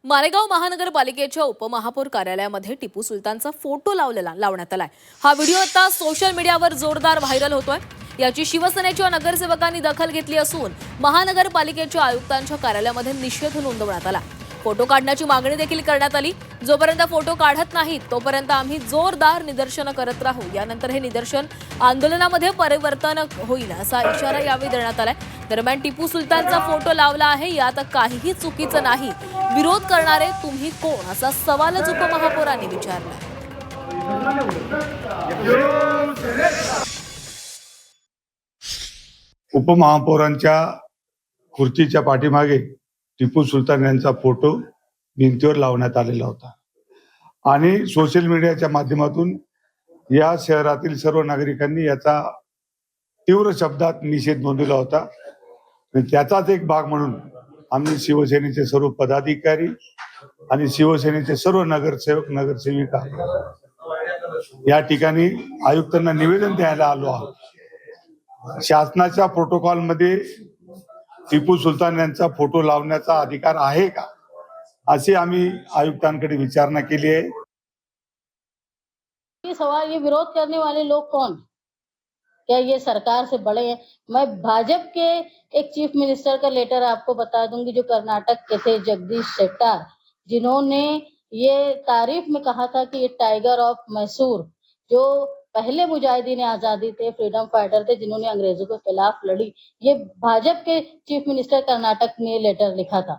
मालेगाव महानगरपालिकेच्या उपमहापौर कार्यालयामध्ये टिपू सुलतानचा फोटो लावण्यात आलाय। हा व्हिडिओ आता सोशल मीडियावर जोरदार व्हायरल होतोय। याची शिवसेनेच्या नगरसेवकांनी दखल घेतली असून महानगरपालिकेच्या आयुक्तांच्या कार्यालयामध्ये निषेध नोंदवण्यात आला। फोटो काढण्याची मागणी देखील करण्यात आली। जोपर्यंत फोटो काढत नाहीत तोपर्यंत आम्ही जोरदार निदर्शनं करत राहू। यानंतर हे निदर्शन आंदोलनामध्ये परिवर्तन होईल असा इशारा यावेळी देण्यात आलाय। दरम्यान टिपू सुलतानचा फोटो लावला आहे यात काहीही चुकीचं नाही। विरोध करणारे तुम्ही कोण असा सवालच उपमहापौरांनी विचारला। उपमहापौरांच्या खुर्चीच्या पाठीमागे टिपू सुलतान यांचा फोटो भिंतीवर लावण्यात आलेला होता आणि सोशल मीडियाच्या माध्यमातून या शहरातील सर्व नागरिकांनी याचा तीव्र शब्दात निषेध नोंदवला होता। त्याचाच एक भाग म्हणून आम्ही शिवसेनेचे सर्व पदाधिकारी आणि शिवसेनेचे सर्व नगरसेवक नगरसेविका या ठिकाणी आयुक्तांना निवेदन द्यायला आलो आहोत। शासनाच्या प्रोटोकॉल मध्ये टिपू सुलतान यांचा फोटो लावण्याचा अधिकार आहे का, असे आम्ही आयुक्तांकडे विचारणा केली आहे। ये सवाल, ये विरोध करने वाले लोग कौन, क्या ये सरकार से बड़े हैं? मैं भाजपा के एक चीफ मिनिस्टर का लेटर आपको बता दूंगी जो कर्नाटक के थे, जगदीश शेट्टार, जिन्होंने ये तारीफ में कहा था कि ये टाइगर ऑफ मैसूर, जो पहले मुजाहिदीन आजादी थे, फ्रीडम फाइटर थे, जिन्होंने अंग्रेजों के खिलाफ लड़ी, ये भाजपा के चीफ मिनिस्टर कर्नाटक ने लेटर लिखा था।